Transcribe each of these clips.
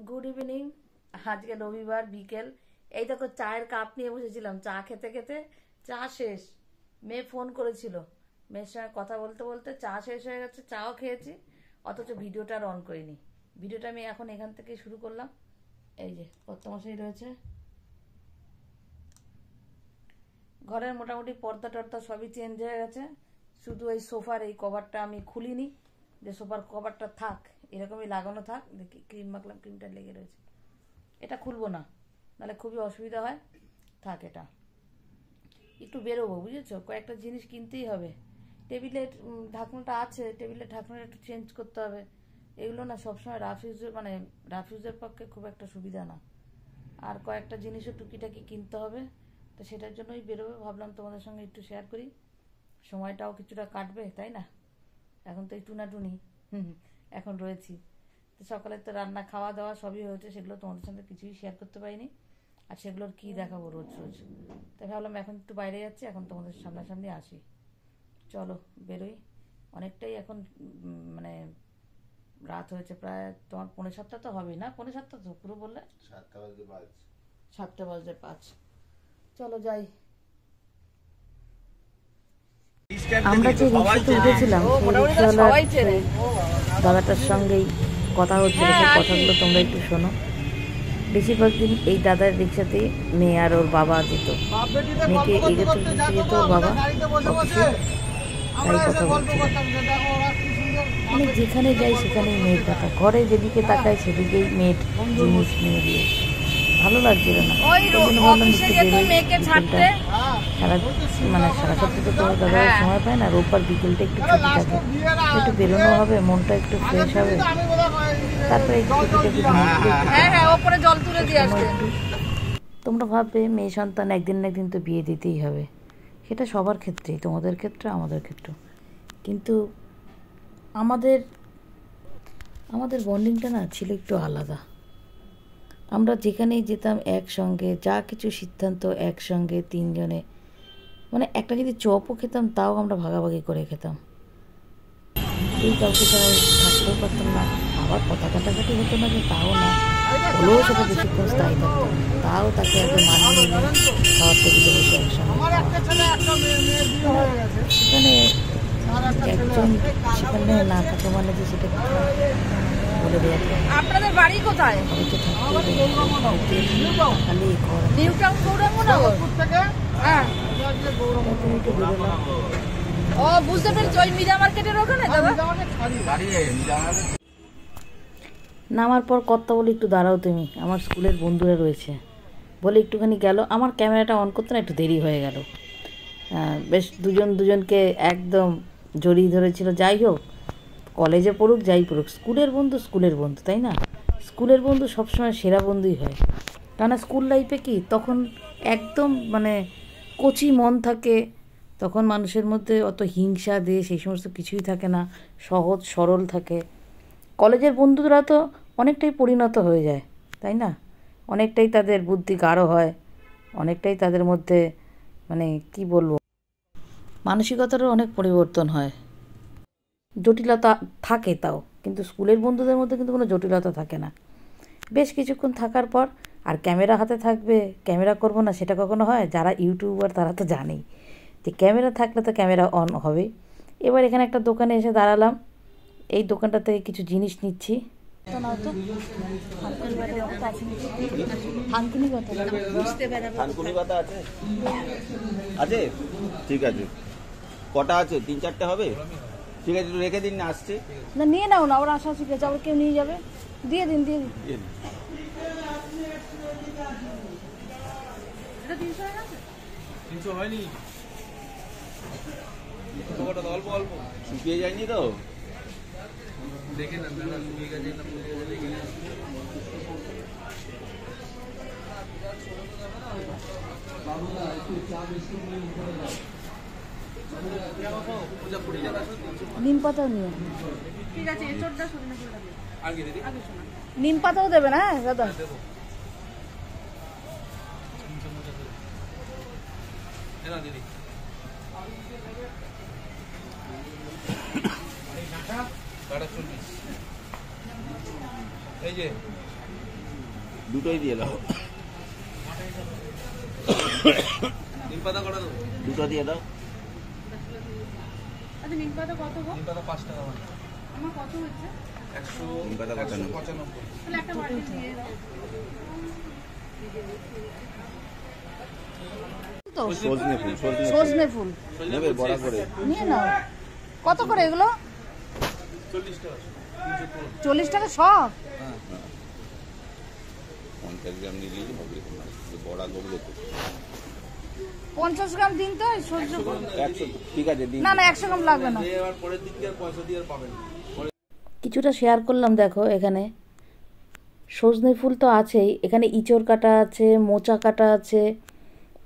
Good evening. আজকে রবিবার বিকেল। এই দেখো চায়ের কাপ নিয়ে বসেছিলাম, চা খেতে খেতে চা শেষ। মেয়ে ফোন করেছিল, মেয়ের সঙ্গে কথা বলতে বলতে চা শেষ হয়ে গেছে, চাও খেয়েছি, অথচ ভিডিওটা আর অন করিনি। ভিডিওটা আমি এখন এখান থেকে শুরু করলাম। এই যে কর্তামশাই রয়েছে, ঘরের মোটামুটি পর্দা টর্দা সবই চেঞ্জ হয়ে গেছে, শুধু এই সোফার এই কভারটা আমি খুলিনি, যে সোফার কভারটা থাক এরকমই লাগানো থাক। দেখি ক্রিম মাখলাম, ক্রিমটা লেগে রয়েছে, এটা খুলবো না, নাহলে খুবই অসুবিধা হয়, থাক। এটা একটু বেরোবো, বুঝেছো, কয়েকটা জিনিস কিনতেই হবে। টেবিলের ঢাকনাটা আছে, টেবিলের ঢাকনাটা একটু চেঞ্জ করতে হবে। এগুলো না সবসময় রাফ ইউজের পক্ষে খুব একটা সুবিধা না। আর কয়েকটা জিনিসও টুকিটাকি কিনতে হবে, তো সেটার জন্যই বেরোবে। ভাবলাম তোমাদের সঙ্গে একটু শেয়ার করি, সময়টাও কিছুটা কাটবে, তাই না? এখন তো এই টুনাটুনি এখন রয়েছি, তো সকালে তো রান্না খাওয়া দাওয়া সবই হয়েছে, সেগুলো তোমাদের সঙ্গে কিছুই শেয়ার করতে পারিনি। আর সেগুলোর কি দেখাবো রোজ রোজ, তাই ভাবলাম এখন একটু বাইরে যাচ্ছি, এখন তোমাদের সামনাসামনি আসি। চলো বেরোই, অনেকটাই এখন মানে রাত হয়েছে, প্রায় তোমার 6:45 তো হবেই না, 6:45 তো পুরো বললে 7:05। চলো যাই। আমরা যে রিক্সাতে উঠেছিলাম দাদাটার সঙ্গেই কথা হচ্ছিল, সেই কথাগুলো তোমরা একটু শোনো। বেশিরভাগ দিন এই দাদার রিক্সাতে মেয়ে আর ওর বাবা যেত, মেয়েকে এগোতে যেত ওর বাবা অফিসে, তাই কথা বলছিল। মানে যেখানে যাই সেখানেই মেয়ের কথা, ঘরে যেদিকে তাকায় সেদিকেই মেয়ের জিনিস নিয়ে দিয়ে ভালো লাগছিল না। সারা সপ্তাহে তো তোমার দাদা সময় পায় না, রোববার বিকেলটা একটু ছুটি থাকে, একটু বেরোনো হবে, মনটা একটু ফ্রেশ হবে, তারপরে তোমরা ভাববে মেয়ে সন্তান একদিন না একদিন তো বিয়ে দিতেই হবে, সেটা সবার ক্ষেত্রেই, তোমাদের ক্ষেত্রে আমাদের ক্ষেত্রেও। কিন্তু আমাদের বন্ডিংটা না ছিল একটু আলাদা। আমরা যেখানেই যেতাম একসঙ্গে, যা কিছু সিদ্ধান্ত একসঙ্গে তিনজনে, মানে একটা যদি চপও খেতাম তাও আমরা ভাগাভাগি করে খেতাম। এই কাউকে ছাড়া থাকতেও পারতাম না, আবার কথা কাটাকাটি হতো না, যে তাও না, হলেও সেটা বেশিক্ষণ স্থায়ী থাকতাম, তাও তাকে একদম মানিয়ে নিয়ে খাওয়ার টেবিলে বসে একসঙ্গে। সেখানে না থাকা মানে যে সেটা বলে দেওয়া। আপনাদের বাড়ি কোথায়? নামার পর কর্তা বলে একটু দাঁড়াও তুমি, আমার স্কুলের বন্ধুরা রয়েছে, বলে একটুখানি গেল। আমার ক্যামেরাটা অন করতে না একটু দেরি হয়ে গেল, বেশ দুজনকে একদম জড়িয়ে ধরেছিল। যাই হোক, কলেজে পড়ুক যাই পড়ুক, স্কুলের বন্ধু, তাই না? স্কুলের বন্ধু সবসময় সেরা বন্ধুই হয়, কেননা স্কুল লাইফে কি তখন একদম মানে কচি মন থাকে, তখন মানুষের মধ্যে অত হিংসা দেশ এই সমস্ত কিছুই থাকে না, সহজ সরল থাকে। কলেজের বন্ধুরা তো অনেকটাই পরিণত হয়ে যায়, তাই না? অনেকটাই তাদের বুদ্ধি গাঢ় হয়, অনেকটাই তাদের মধ্যে মানে কি বলবো, মানসিকতারও অনেক পরিবর্তন হয়, জটিলতা থাকে তাও। কিন্তু স্কুলের বন্ধুদের মধ্যে কিন্তু কোনো জটিলতা থাকে না। বেশ কিছুক্ষণ থাকার পর আর ক্যামেরা হাতে থাকবে, ক্যামেরা করব না সেটা কখনো হয়? যারা ইউটিউবার তারা তো জানেই যে ক্যামেরা থাকলে তো ক্যামেরা অন হবে। এবার এখানে একটা দোকানে এসে দাঁড়ালাম, এই দোকানটা থেকে কিছু জিনিস নিচ্ছি। ঠিক আছে, কটা আছে? 3-4টে হবে? ঠিক আছে, রেখে দিন, না আসছে না, নিয়ে নাও না, ওরা আসা শিখেছে, আবার কেউ নিয়ে যাবে, দিয়ে দিন। এটা 300 হয়নি, অল্প অল্প শুকিয়ে যায়নি তো, দেখে না দাদা, শুকিয়ে গেছে না দেখে না। নিম পাতাও নিয়ে, ঠিক আছে, নিম পাতাও দেবে না দাদা। দিদি এই যে দুটোই দিয়ে দাও, নিম পাতা কটা দেবো? দুটো দিয়ে দাও। আচ্ছা নিম পাতা কত গো? নিম পাতা 5 টাকা মানে আমার কত হচ্ছে? 100 নিম পাতা কত নেবো? 195। তাহলে একটা বাটি দিয়ে দাও। তো সজনে ফুল, সজনে ফুল সজনে ফুল নেবে বড়া করে? নিয়ে নাও। কত করে এগুলো? 40 টাকা 40 টাকা সব? 50 গ্রাম নিলেই হবে, বড়া করলে তো 50 গ্রাম দিন তো এই সজনে ফুল। 100, ঠিক আছে দিন। না না 100 গ্রাম লাগবে না। এবার পরের দিন আর পয়সা দিয়ে আর পাবেন না। কিছুটা শেয়ার করলাম। দেখো এখানে সজনে ফুল তো আছেই, এখানে ইঁচড় কাটা আছে, মোচা কাটা আছে,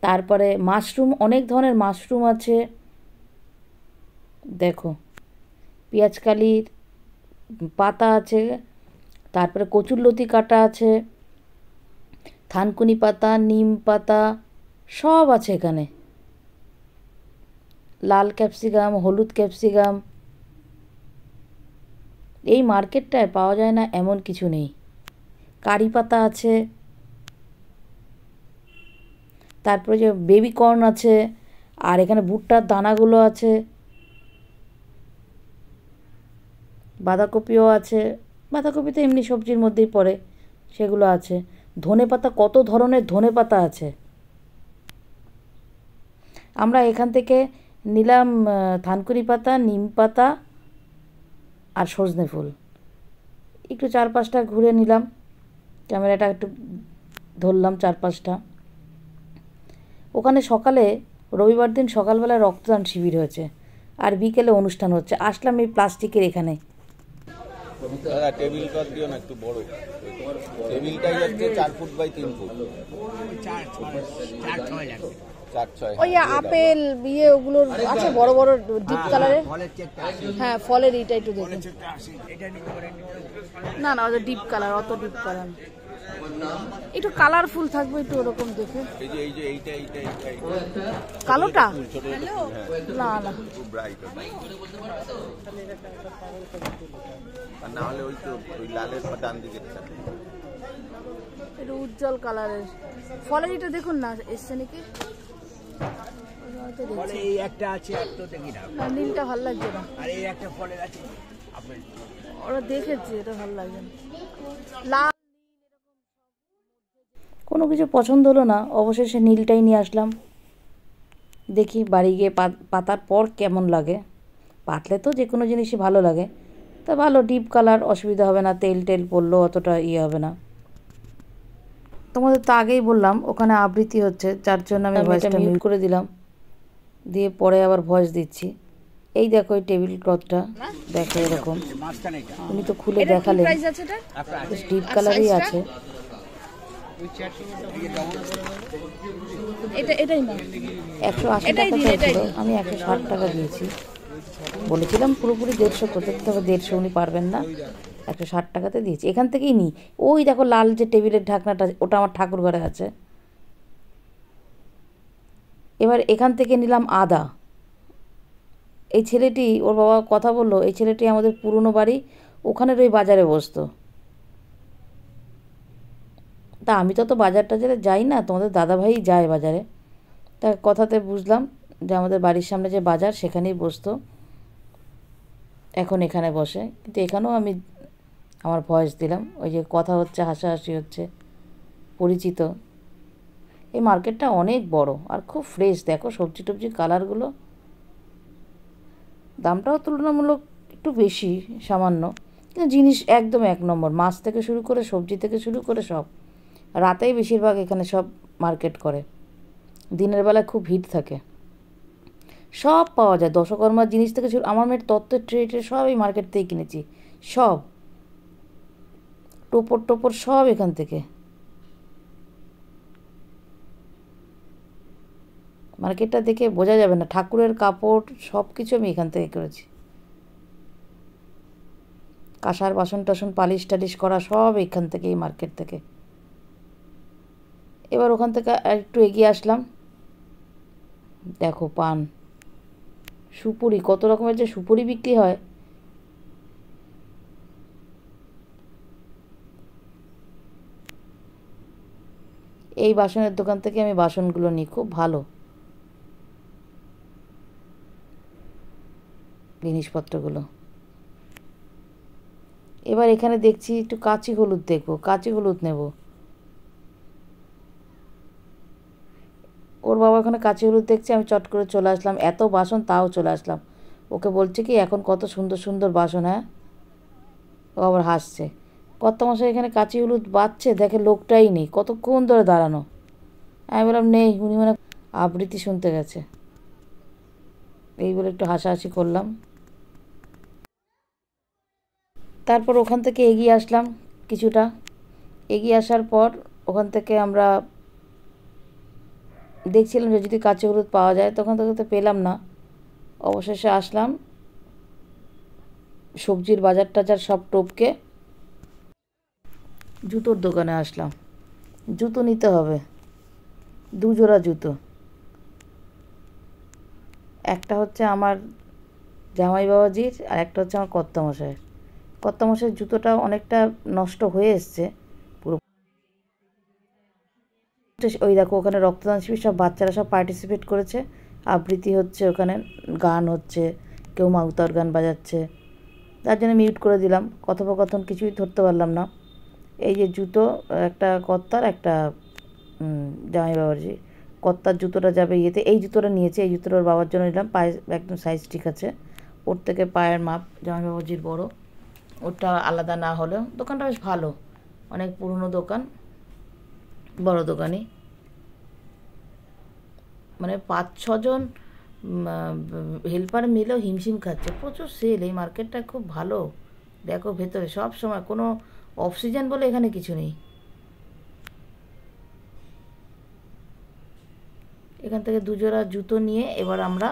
তারপরে মাশরুম, অনেক ধরনের মাশরুম আছে। দেখো পেঁয়াজকালির পাতা আছে, তারপরে কচুরলতি কাটা আছে, থানকুনি পাতা, নিম পাতা সব আছে এখানে। লাল ক্যাপসিকাম, হলুদ ক্যাপসিকাম। এই মার্কেটটায় পাওয়া যায় না এমন কিছু নেই। কারি পাতা আছে, তারপরে যে বেবি কর্ন আছে, আর এখানে ভুট্টার দানাগুলো আছে, বাঁধাকপিও আছে। বাঁধাকপি তো এমনি সবজির মধ্যেই পড়ে, সেগুলো আছে। ধনেপাতা, কত ধরনের ধনেপাতা আছে। আমরা এখান থেকে নিলাম থানকুনি পাতা, নিম পাতা আর সজনে ফুল। একটু 4-5টা ঘুরে নিলাম, ক্যামেরাটা একটু ধরলাম 4-5টা। ওখানে সকালে, রবিবার দিন সকালবেলা রক্তদান শিবির হয়েছে, আর বিকেলে অনুষ্ঠান হচ্ছে। আসলাম এই প্লাস্টিকের এখানে। দাদা টেবিল ক্লথ দিও না, একটু বড়। টেবিলটাই হচ্ছে 4 ফুট বাই 3 ফুট। 4-6 ওই আপেল বিয়ে ওগুলো আছে বড় বড় ডিপ কালারের। হ্যাঁ ফলের এইটা একটু দেখুন। না না ওটা ডিপ কালার, অত ডিপ কালার একটু কালারফুল থাকবে, একটু ওরকম দেখে। এই যে এইটা কালোটা ছোট ছোট ফুল, হ্যাঁ না না খুব ব্রাইট। আর না হলে ওই তো ওই লালের ডান দিকে একটু উজ্জ্বল কালারের ফলের এটা দেখুন না, এসছে নাকি? এই একটা আছে, আর তো দেখি না। না, নীলটা ভালো লাগছে না। আর এই একটা ফলের আছে আপেল। ওরা দেখেছে, এটা ভালো লাগছে না। লাল কোনো কিছু পছন্দ হলো না, অবশেষে নীলটাই নিয়ে আসলাম। দেখি বাড়ি গিয়ে পাতার পর কেমন লাগে। পাতলে তো যে কোনো জিনিসই ভালো লাগে। তা ভালো ডিপ কালার, অসুবিধা হবে না, তেল টেল পড়লেও অতটা ইয়ে হবে না। তোমাদের তো আগেই বললাম ওখানে আবৃত্তি হচ্ছে, যার জন্য আমি ভয়েসটা মিউট করে দিলাম, দিয়ে পরে আবার ভয়েস দিচ্ছি। এই দেখো এই টেবিল ক্লথটা, দেখো এরকম। মাঝখানে এটা উনি তো খুলে এটা কি দেখালেন, প্রাইস আছে এটা? ডিপ কালারই আছে। এটাই না 180 এটাই টাকা দিন, এটাই ছিল, দিন। আমি 160 টাকা দিয়েছি। বলেছিলাম পুরোপুরি 150 করতে, তবে 150 উনি পারবেন না, 160 টাকাতে দিয়েছি। এখান থেকেই নিই। ওই দেখো লাল যে টেবিলের ঢাকনাটা, ওটা আমার ঠাকুর ঘরে আছে। এবার এখান থেকে নিলাম আদা। এই ছেলেটি, ওর বাবা কথা বললো, এই ছেলেটি আমাদের পুরনো বাড়ি ওখানের ওই বাজারে বসতো। তা আমি তো বাজার টাজারে যাই না, তোমাদের দাদাভাই যায় বাজারে। তা কথাতে বুঝলাম যে আমাদের বাড়ির সামনে যে বাজার সেখানেই বসতো, এখন এখানে বসে। কিন্তু এখানেও আমি আমার ভয়েস দিলাম, ওই যে কথা হচ্ছে, হাসাহাসি হচ্ছে, পরিচিত। এই মার্কেটটা অনেক বড় আর খুব ফ্রেশ। দেখো সবজি টবজির কালারগুলো, দামটাও তুলনামূলক একটু বেশি সামান্য, কিন্তু জিনিস একদম 1 নম্বর। মাছ থেকে শুরু করে সবজি থেকে শুরু করে সব। রাতেই বেশিরভাগ এখানে সব মার্কেট করে, দিনের বেলায় খুব ভিড় থাকে। সব পাওয়া যায়, দশকর্মার জিনিস থেকে শুরু, আমার মেয়ের তত্ত্বের ট্রে সব এই মার্কেট থেকে কিনেছি। সব টোপর টোপর সব এখান থেকে। মার্কেটটা দেখে বোঝা যাবে না, ঠাকুরের কাপড় সব কিছু আমি এখান থেকে করেছি। কাঁসার বাসন টাসন পালিশ টালিশ করা সব এখান থেকে, এই মার্কেট থেকে। এবার ওখান থেকে একটু এগিয়ে আসলাম, দেখো পান, সুপুরি, কত রকমের যে সুপুরি বিক্রি হয়। এই বাসনের দোকান থেকে আমি বাসনগুলো নিই, খুব ভালো জিনিসপত্রগুলো। এবার এখানে দেখছি একটু কাঁচি হলুদ দেখবো, কাঁচি হলুদ নেব। ওর বাবা ওখানে কাঁচি হলুদ দেখছি, আমি চট করে চলে আসলাম, এত বাসন তাও চলে আসলাম। ওকে বলছে কি এখন কত সুন্দর সুন্দর বাসন, হ্যাঁ। ও আবার হাসছে। কর্তামশাই এখানে কাঁচি হলুদ বাজছে, দেখে লোকটাই নেই, কতক্ষণ ধরে দাঁড়ানো। আমি বললাম নেই, উনি মানে আবৃত্তি শুনতে গেছে। এই বলে একটু হাসাহাসি করলাম। তারপর ওখান থেকে এগিয়ে আসলাম কিছুটা। এগিয়ে আসার পর ওখান থেকে আমরা দেখছিলাম যে যদি কাঁচি হলুদ পাওয়া যায়, তখন থেকে তো পেলাম না। অবশেষে আসলাম সবজির বাজার টাজার সব টপকে জুতোর দোকানে আসলাম। জুতো নিতে হবে, 2 জোড়া জুতো। একটা হচ্ছে আমার জামাই বাবাজির, আর একটা হচ্ছে আমার কর্তামশাইয়ের। কর্তামশাইয়ের জুতোটা অনেকটা নষ্ট হয়ে এসছে পুরো। ওই দেখো ওখানে রক্তদান শিবির, সব বাচ্চারা সব পার্টিসিপেট করেছে, আবৃত্তি হচ্ছে, ওখানে গান হচ্ছে, কেউ মাউতার গান বাজাচ্ছে। তার জন্য মিউট করে দিলাম, কথোপকথন কিছুই ধরতে পারলাম না। এই যে জুতো, একটা কর্তার, একটা জামাই বাবাজি। কর্তার জুতোটা যাবে ইয়েতে, এই জুতোটা নিয়েছে, এই জুতোটা ওর বাবার জন্য নিলাম, পায়ে একদম সাইজ ঠিক আছে। ওর থেকে পায়ের মাপ জামাই বাবাজির বড়, ওটা আলাদা না হলেও দোকানটা বেশ ভালো, অনেক পুরনো দোকান, বড় দোকানই। মানে 5-6 জন হেল্পার মিলেও হিমশিম খাচ্ছে, প্রচুর সেল। এই মার্কেটটা খুব ভালো, দেখো ভেতরে সব সময় কোনো অফ সিজন বলে এখানে কিছু নেই। এখান থেকে 2 জোড়া জুতো নিয়ে এবার আমরা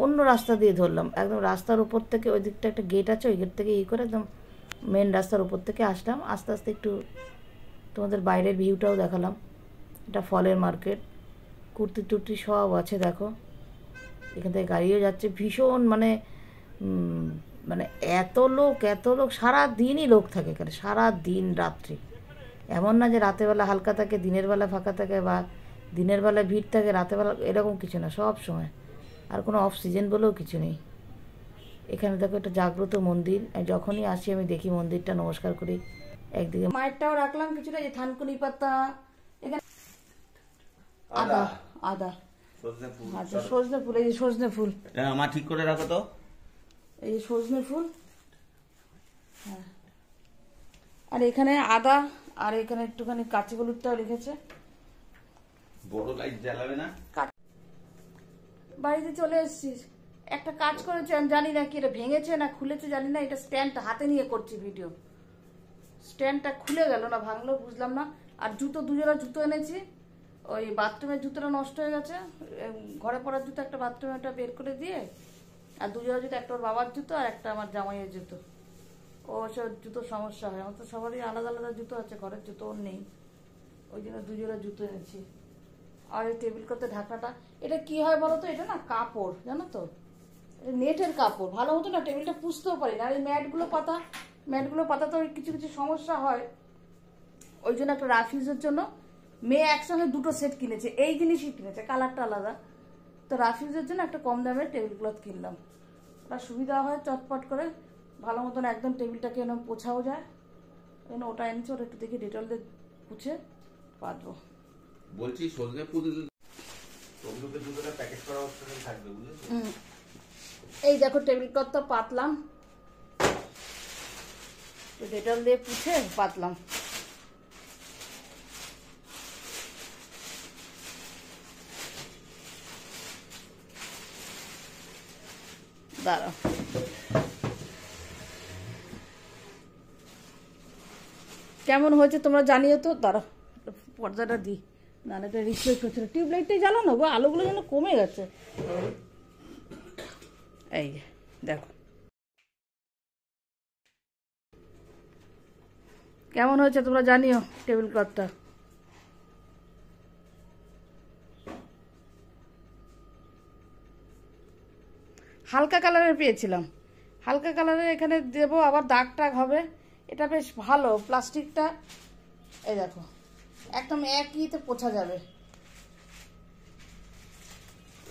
অন্য রাস্তা দিয়ে ধরলাম, একদম রাস্তার উপর থেকে। ওই দিকটা একটা গেট আছে, ওই গেট থেকে করে একদম মেন রাস্তার উপর থেকে আসলাম। আস্তে আস্তে একটু তোমাদের বাইরের ভিউটাও দেখালাম। এটা ফলের মার্কেট, কুর্তি টুর্তি সব আছে দেখো। এখান থেকে গাড়িও যাচ্ছে, ভীষণ মানে মানে এত লোক, সারা দিনই লোক থাকে এখানে, সারা দিন রাত্রি। এমন না যে রাতের বেলা হালকা থাকে, দিনের বেলা ফাঁকা থাকে, বা দিনের বেলা ভিড় থাকে, রাতের বেলা এরকম কিছু না, সব সময়। আর কোনো অফ সিজন বলেও কিছু নেই। এখানে দেখো একটা জাগ্রত মন্দির, যখনই আসি আমি দেখি মন্দিরটা, নমস্কার করি। একদিকে মায়েরটাও রাখলাম কিছুটা, যে থানকুনি পাতা, এখানে আদা, আচ্ছা সজনে ফুল, এই যে সজনে ফুল আমার ঠিক করে রাখো তো, এই যে সজনে ফুল, হ্যাঁ। আর এখানে আদা, আর এখানে একটুখানি কাঁচি হলুদটাও রেখেছে। বড় লাইট জ্বালাবে না। বাড়িতে চলে এসেছিস, একটা কাজ করেছে, আমি জানি না কি এটা ভেঙেছে না খুলেছে জানি না। এটা স্ট্যান্ডটা হাতে নিয়ে করছি ভিডিও, স্ট্যান্ডটা খুলে গেল না, ভাঙলো বুঝলাম না। আর জুতো 2 জোড়া জুতো এনেছি, ওই বাথরুমের জুতোটা নষ্ট হয়ে গেছে, ঘরে পরার জুতো একটা বাথরুমে একটা বের করে দিয়ে, আর 2 জোড়া জুতো, একটা ওর বাবার জুতো আর একটা আমার জামাইয়ের জুতো। ও সব জুতোর সমস্যা হয়, আমার তো সবারই আলাদা আলাদা জুতো আছে, ঘরের জুতো ওর নেই, ওই জন্য 2 জোড়া জুতো এনেছি। আর এই টেবিল করতে ঢাকনাটা, এটা কি হয় বলো তো, এটা না কাপড়, জানো তো, এটা নেটের কাপড়, ভালো হতো না, টেবিলটা পুষতেও পারি না। আর এই ম্যাটগুলো পাতা তো কিছু কিছু সমস্যা হয়, ওই জন্য একটা রাফিউজের জন্য মেয়ে একসঙ্গে 2টো সেট কিনেছে, এই জিনিসই কিনেছে, কালারটা আলাদা। তো রাফিউজের জন্য একটা কম দামের টেবিল ক্লথ কিনলাম, ওটা সুবিধা হয়, চটপট করে ভালো মতন একদম টেবিলটাকে এরকম পোছাও যায়। ওটা এনেছে, ওটা একটু দেখি ডেটল দিয়ে পুছে পাতবো। বলছি সজনে ফুল ওগুলোকে দুটোটা প্যাকেট করা অবস্থায় থাকবে, বুঝেছো? এই দেখো টেবিল ক্লথটা পাতলাম, ডেটল দিয়ে পুছে পাতলাম। দাঁড়াও, কেমন হয়েছে তোমরা জানিও তো। দাঁড়াও পর্দাটা দিই, না এটা রিফ্লেক্ট হচ্ছে না, টিউবলাইটটাই জ্বালানো গো, আলোগুলো যেন কমে গেছে। এই দেখো কেমন হয়েছে তোমরা জানিও টেবিল ক্লথটা। হালকা কালারের পেয়েছিলাম, হালকা কালারের এখানে দেবো, আবার দাগ টাগ হবে। এটা বেশ ভালো প্লাস্টিকটা, এই দেখো একদম একইতে পোছা যাবে।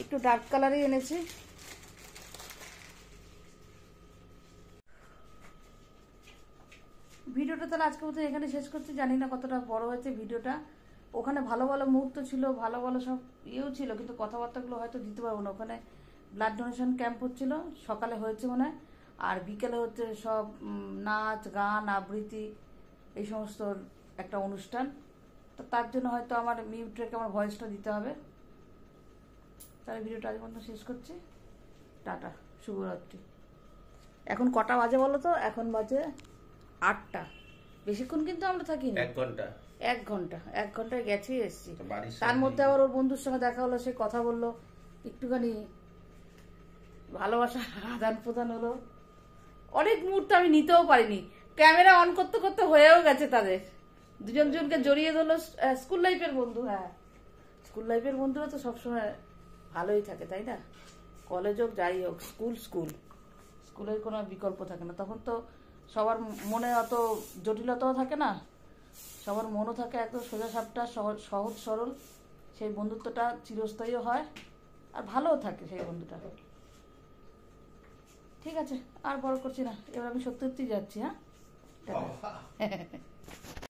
একটু ডার্ক কালারই এনেছি। ভিডিওটা তাহলে আজকে মতো এখানে শেষ করছি। জানি না কতটা বড় হয়েছে ভিডিওটা। ওখানে ভালো ভালো মুহূর্ত ছিল, ভালো ভালো সব ইয়েও ছিল, কিন্তু কথাবার্তাগুলো হয়তো দিতে পারবো না। ওখানে ব্লাড ডোনেশন ক্যাম্প হচ্ছিল, সকালে হয়েছে মনে হয়, আর বিকেলে হচ্ছে সব নাচ গান আবৃত্তি এই সমস্ত একটা অনুষ্ঠান। তো তার জন্য হয়তো আমার মিউট রেখে আমার ভয়েসটা দিতে হবে। তাহলে ভিডিওটা আজ পর্যন্ত শেষ করছি। টাটা, শুভরাত্রি। এখন কটা বাজে বলো তো? এখন বাজে 8টা। বেশিক্ষণ কিন্তু আমরা থাকিনি, 1 ঘন্টা। 1 ঘন্টায় গেছি এসছি। তো বাড়ির তার মধ্যে আবার ওর বন্ধুর সঙ্গে দেখা হলো, সে কথা বললো, একটুখানি ভালোবাসা আদান প্রদান হলো। অনেক মুহূর্ত আমি নিতেও পারিনি, ক্যামেরা অন করতে করতে হয়েও গেছে তাদের। দুজনকে জড়িয়ে ধরলো। স্কুল লাইফের বন্ধু, হ্যাঁ স্কুল লাইফের বন্ধুরা তো সবসময় ভালোই থাকে, তাই না? কলেজ হোক যাই হোক, স্কুলের কোনো বিকল্প থাকে না। তখন তো সবার মনে অত জটিলতাও থাকে না, সবার মনও থাকে একদম সোজা সাপটা, সহজ সরল। সেই বন্ধুত্বটা চিরস্থায়ীও হয় আর ভালোও থাকে সেই বন্ধুটা। ঠিক আছে, আর বড় করছি না, এবার আমি সত্যি যাচ্ছি। হ্যাঁ।